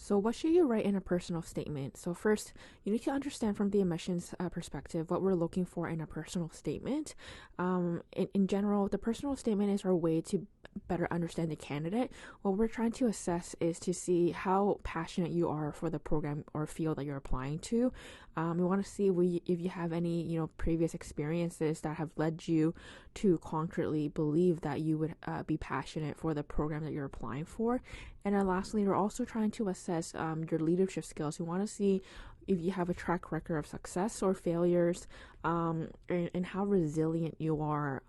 So, what should you write in a personal statement? So, first, you need to understand from the admissions perspective what we're looking for in a personal statement. In general, the personal statement is our way to better understand the candidate. What we're trying to assess is to see how passionate you are for the program or field that you're applying to. We want to see if you have any, previous experiences that have led you to concretely believe that you would be passionate for the program that you're applying for. And then lastly, we're also trying to assess your leadership skills. We want to see if you have a track record of success or failures, and how resilient you are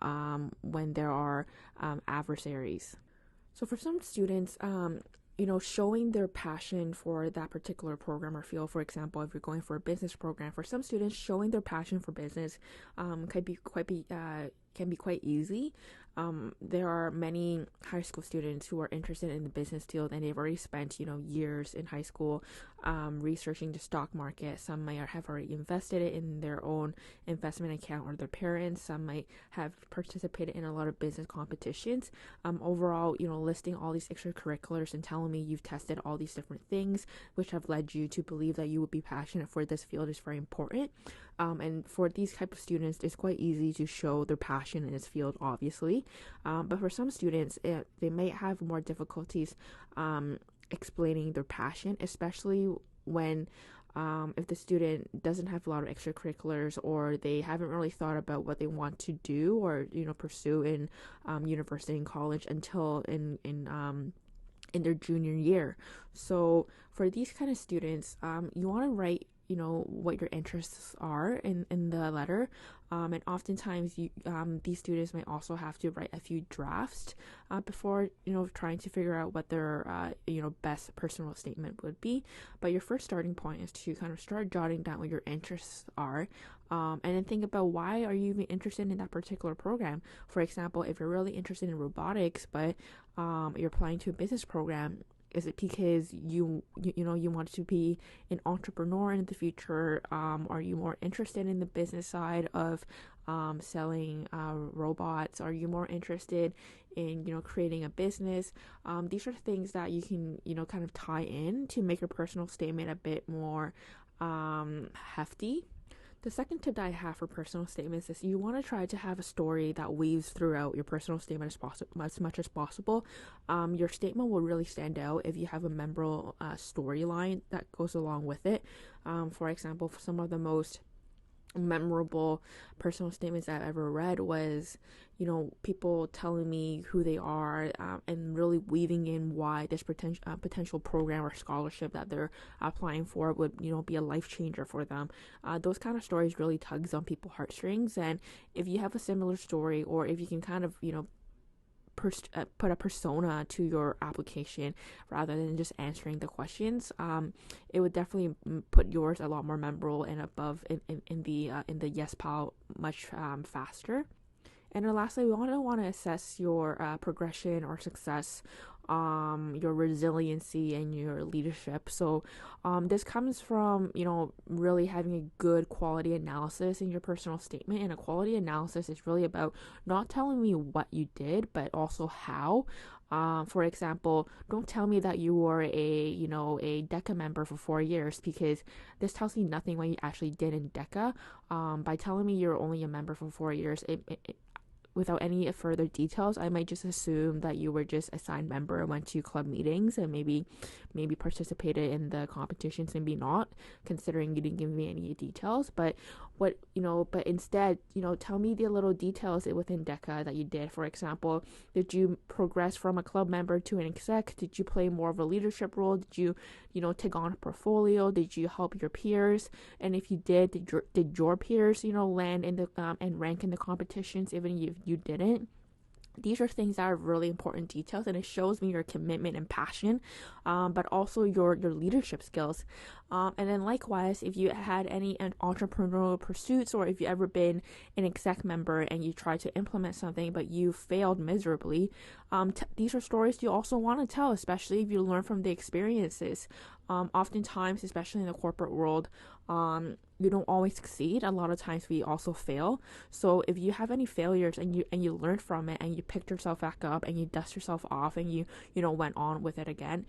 when there are adversaries. So for some students, showing their passion for that particular program or field, for example, if you're going for a business program, for some students, showing their passion for business can be quite easy. There are many high school students who are interested in the business field, and they've already spent, years in high school researching the stock market. Some might have already invested it in their own investment account or their parents. Some might have participated in a lot of business competitions. Overall, listing all these extracurriculars and telling me you've tested all these different things, which have led you to believe that you would be passionate for this field, is very important. And for these type of students, it's quite easy to show their passion in this field, obviously. But for some students, they may have more difficulties explaining their passion, especially when if the student doesn't have a lot of extracurriculars, or they haven't really thought about what they want to do or pursue in university and college until in their junior year. So for these kind of students, you want to write what your interests are in the letter, and oftentimes these students may also have to write a few drafts before trying to figure out what their best personal statement would be. But your first starting point is to kind of start jotting down what your interests are, and then think about why are you even interested in that particular program. For example, if you're really interested in robotics, but you're applying to a business program, is it because you want to be an entrepreneur in the future? Are you more interested in the business side of selling robots? Are you more interested in creating a business? These are things that you can kind of tie in to make your personal statement a bit more hefty. The second tip that I have for personal statements is you want to try to have a story that weaves throughout your personal statement as much as possible. Your statement will really stand out if you have a memorable storyline that goes along with it. For example, for some of the most memorable personal statements I've ever read was, people telling me who they are, and really weaving in why this potential program or scholarship that they're applying for would, be a life changer for them. Those kind of stories really tugs on people's heartstrings, and if you have a similar story, or if you can kind of, put a persona to your application rather than just answering the questions, it would definitely put yours a lot more memorable and above in the yes pile much faster. And then lastly, we want to assess your progression or success, your resiliency and your leadership. So this comes from really having a good quality analysis in your personal statement. And a quality analysis is really about not telling me what you did, but also how. For example, don't tell me that you were a DECA member for 4 years, because this tells me nothing what you actually did in DECA. By telling me you're only a member for 4 years, without any further details, I might just assume that you were just assigned member and went to club meetings and maybe participated in the competitions, maybe not, considering you didn't give me any details. But but instead, tell me the little details within DECA that you did. For example, did you progress from a club member to an exec? Did you play more of a leadership role? Did you, take on a portfolio? Did you help your peers? And if you did your peers, land in the and rank in the competitions, even if you didn't? These are things that are really important details, and it shows me your commitment and passion, but also your leadership skills. And then likewise, if you had any entrepreneurial pursuits, or if you ever been an exec member and you tried to implement something but you failed miserably, these are stories you also want to tell, especially if you learn from the experiences. Oftentimes, especially in the corporate world, you don't always succeed. A lot of times we also fail. So if you have any failures and you learn from it and you picked yourself back up and you dust yourself off and you went on with it again,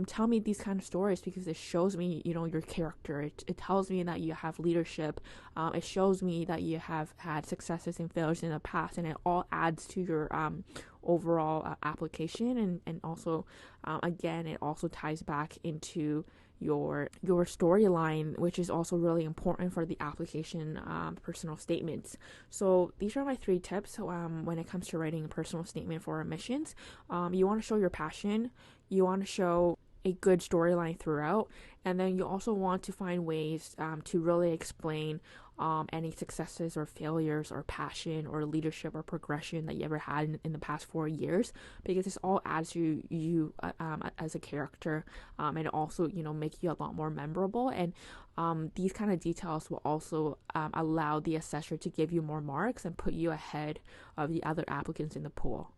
tell me these kind of stories, because it shows me your character. It tells me that you have leadership. It shows me that you have had successes and failures in the past, and it all adds to your overall application, and also again, it also ties back into your storyline, which is also really important for the application personal statements. So these are my 3 tips when it comes to writing a personal statement for admissions. You want to show your passion, you want to show a good storyline throughout, and then you also want to find ways to really explain any successes or failures or passion or leadership or progression that you ever had in the past 4 years, because this all adds to you as a character, and it also make you a lot more memorable. And these kind of details will also allow the assessor to give you more marks and put you ahead of the other applicants in the pool.